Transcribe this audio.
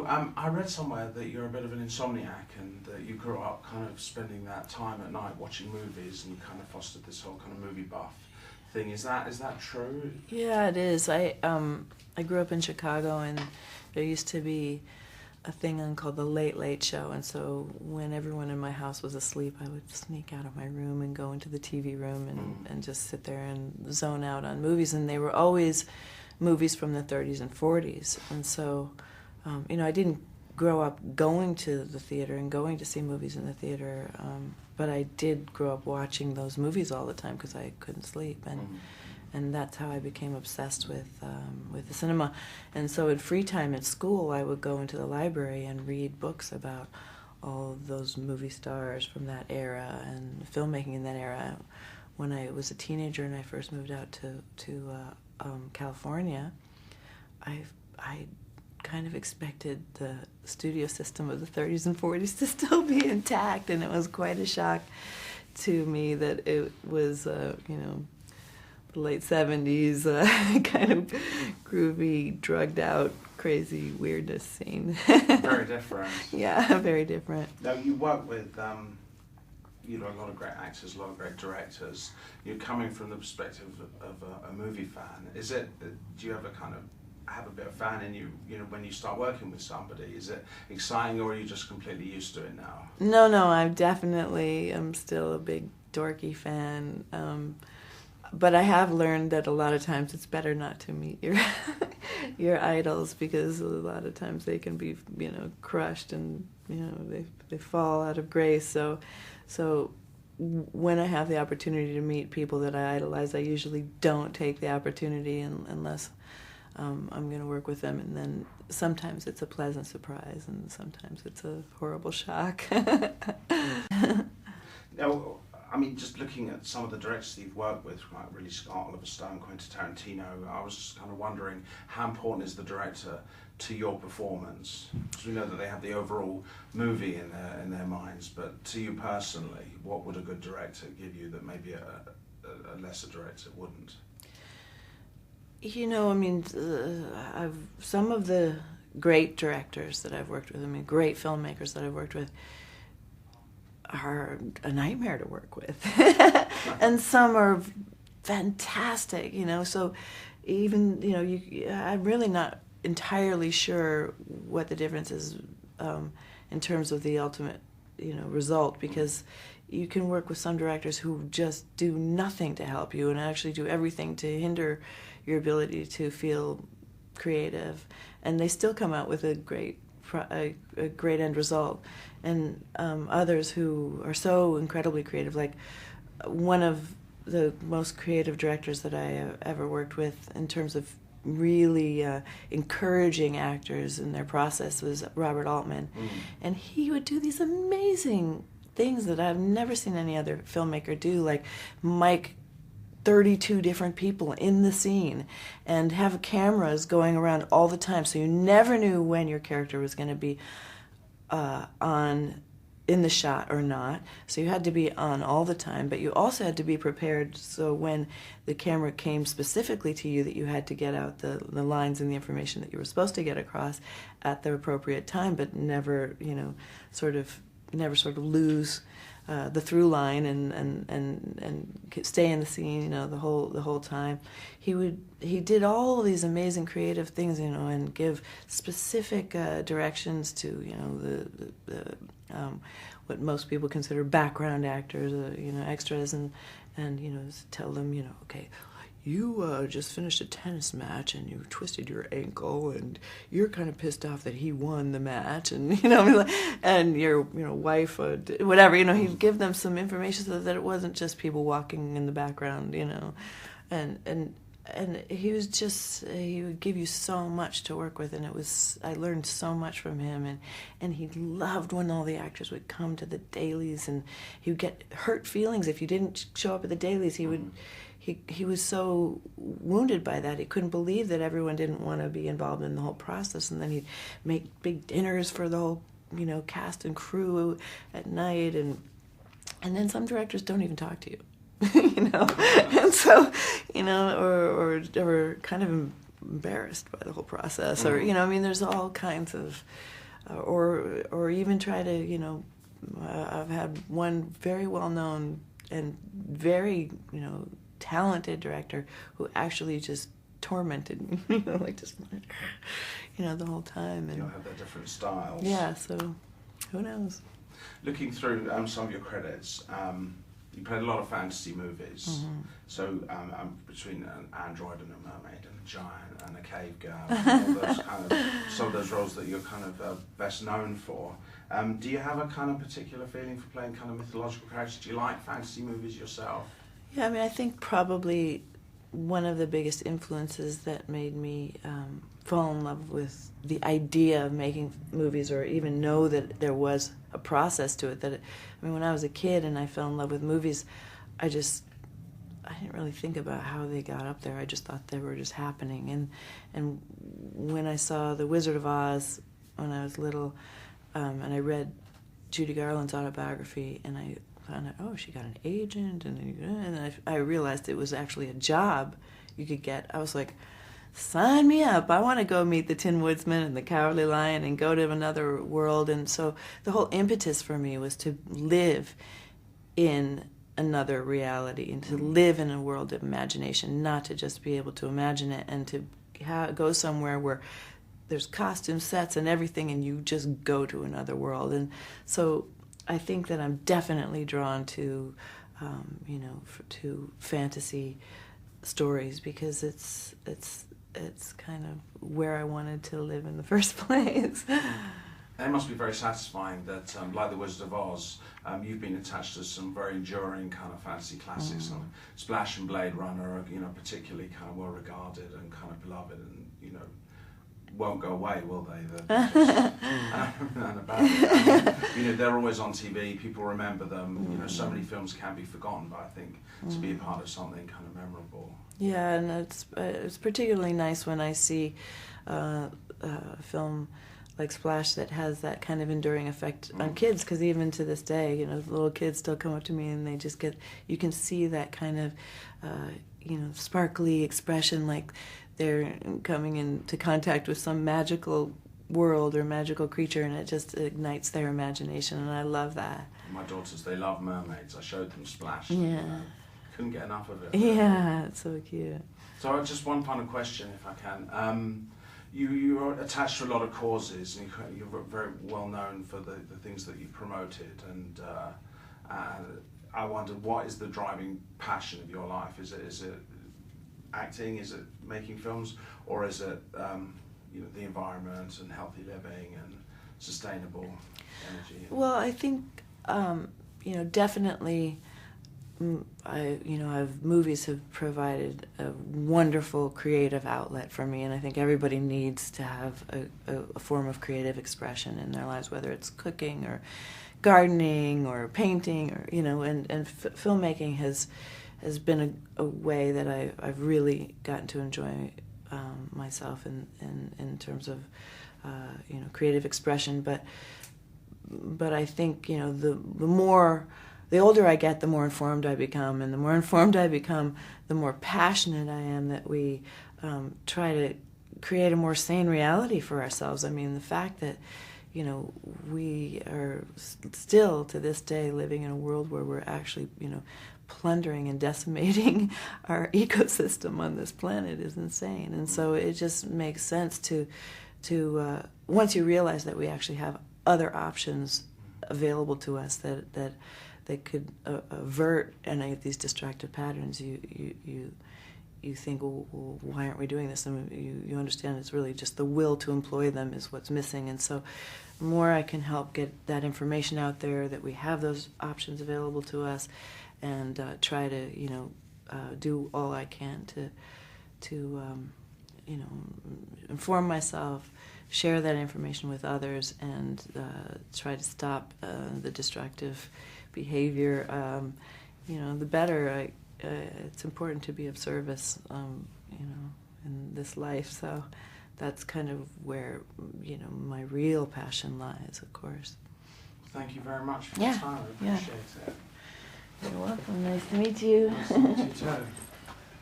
I read somewhere that you're a bit of an insomniac and that you grew up kind of spending that time at night watching movies and you kind of fostered this whole kind of movie buff thing. Is that true? Yeah, it is. I grew up in Chicago, and there used to be a thing on called the Late Late Show, and so when everyone in my house was asleep, I would sneak out of my room and go into the TV room and just sit there and zone out on movies, and they were always movies from the 30s and 40s, and so I didn't grow up going to the theater and going to see movies in the theater, but I did grow up watching those movies all the time because I couldn't sleep, and that's how I became obsessed with the cinema. And so in free time at school, I would go into the library and read books about all of those movie stars from that era and filmmaking in that era. When I was a teenager and I first moved out to California, I kind of expected the studio system of the 30s and 40s to still be intact, and it was quite a shock to me that it was, the late 70s kind of groovy, drugged out, crazy weirdness scene. Very different. Yeah, very different. Now, you work with a lot of great actors, a lot of great directors. You're coming from the perspective of a movie fan. Do you ever kind of have a bit of fan in you, when you start working with somebody? Is it exciting, or are you just completely used to it now? No, I definitely am still a big dorky fan. But I have learned that a lot of times it's better not to meet your idols, because a lot of times they can be, crushed, and they fall out of grace. So when I have the opportunity to meet people that I idolize, I usually don't take the opportunity unless I'm going to work with them, and then sometimes it's a pleasant surprise, and sometimes it's a horrible shock. Now, just looking at some of the directors that you've worked with, like Ridley Scott, Oliver Stone, Quentin Tarantino, I was just kind of wondering, how important is the director to your performance? Because we know that they have the overall movie in their minds, but to you personally, what would a good director give you that maybe a lesser director wouldn't? Some of the great directors that I've worked with, great filmmakers that I've worked with, are a nightmare to work with. And some are fantastic, so even, I'm really not entirely sure what the difference is in terms of the ultimate, result, because you can work with some directors who just do nothing to help you and actually do everything to hinder your ability to feel creative, and they still come out with a great end result. And others who are so incredibly creative, like one of the most creative directors that I have ever worked with in terms of really encouraging actors in their process was Robert Altman. And he would do these amazing things that I've never seen any other filmmaker do, like mic 32 different people in the scene and have cameras going around all the time, so you never knew when your character was going to be on in the shot or not. So you had to be on all the time, but you also had to be prepared, so when the camera came specifically to you, that you had to get out the lines and the information that you were supposed to get across at the appropriate time, but never sort of lose the through line and stay in the scene, the whole time. He did all these amazing creative things, and give specific directions to the what most people consider background actors, extras, and tell them, okay, you just finished a tennis match and you twisted your ankle and you're kind of pissed off that he won the match, and and your wife whatever, he'd give them some information so that it wasn't just people walking in the background, and he would give you so much to work with, and I learned so much from him, and he loved when all the actors would come to the dailies, and he would get hurt feelings if you didn't show up at the dailies. He was so wounded by that. He couldn't believe that everyone didn't want to be involved in the whole process, and then he'd make big dinners for the whole cast and crew at night, and then some directors don't even talk to you. And so, or kind of embarrassed by the whole process, or I mean, there's all kinds of, or even try to, I've had one very well known and very talented director who actually just tormented me, like just the whole time. And you'll have their different styles. Yeah, so who knows? Looking through some of your credits, you played a lot of fantasy movies. So between an android and a mermaid and a giant and a cave girl, and all those some of those roles that you're kind of best known for. Do you have a kind of particular feeling for playing kind of mythological characters? Do you like fantasy movies yourself? Yeah, I mean, I think probably one of the biggest influences that made me fall in love with the idea of making movies, or even know that there was a process to it. When I was a kid and I fell in love with movies, I didn't really think about how they got up there. I just thought they were just happening. And when I saw The Wizard of Oz when I was little, and I read Judy Garland's autobiography, and I found out, oh, she got an agent, and I realized it was actually a job you could get. I was like, sign me up. I want to go meet the Tin Woodsman and the Cowardly Lion and go to another world. And so the whole impetus for me was to live in another reality and to live in a world of imagination, not to just be able to imagine it and to go somewhere where there's costume sets and everything and you just go to another world. And so I think that I'm definitely drawn to, to fantasy stories, because it's kind of where I wanted to live in the first place. It must be very satisfying that, like The Wizard of Oz, you've been attached to some very enduring kind of fantasy classics. Like Splash and Blade Runner are, particularly kind of well regarded and kind of beloved, and won't go away, will they? They're always on TV. People remember them. So many films can be forgotten, but I think to be a part of something kind of memorable. Yeah, and it's particularly nice when I see a film like Splash that has that kind of enduring effect on kids, because even to this day, little kids still come up to me and they just you can see that kind of, sparkly expression, like they're coming into contact with some magical world or magical creature, and it just ignites their imagination, and I love that. My daughters, they love mermaids. I showed them Splash. Yeah. Couldn't get enough of it. Yeah, it's so cute. So just one final question, if I can. You are attached to a lot of causes, and you're very well known for the things that you promoted, and I wondered, what is the driving passion of your life? Is it acting? Is it making films? Or is it the environment and healthy living and sustainable energy? Well, I think definitely. Movies have provided a wonderful creative outlet for me, and I think everybody needs to have a form of creative expression in their lives, whether it's cooking or gardening or painting, or filmmaking has been a way that I've really gotten to enjoy myself in terms of creative expression. But I think the older I get, the more informed I become, and the more informed I become, the more passionate I am that we try to create a more sane reality for ourselves. I mean, the fact that, we are still to this day living in a world where we're actually, plundering and decimating our ecosystem on this planet is insane. And so it just makes sense to once you realize that we actually have other options available to us that could avert any of these destructive patterns, you think, well, why aren't we doing this? And you understand it's really just the will to employ them is what's missing. And so the more I can help get that information out there, that we have those options available to us, and try to do all I can to inform myself, share that information with others, and try to stop the destructive behavior, the better. It's important to be of service, in this life. So that's kind of where, my real passion lies, of course. Thank you very much for your time. I appreciate it. You're welcome. Nice to meet you. Nice to meet you too.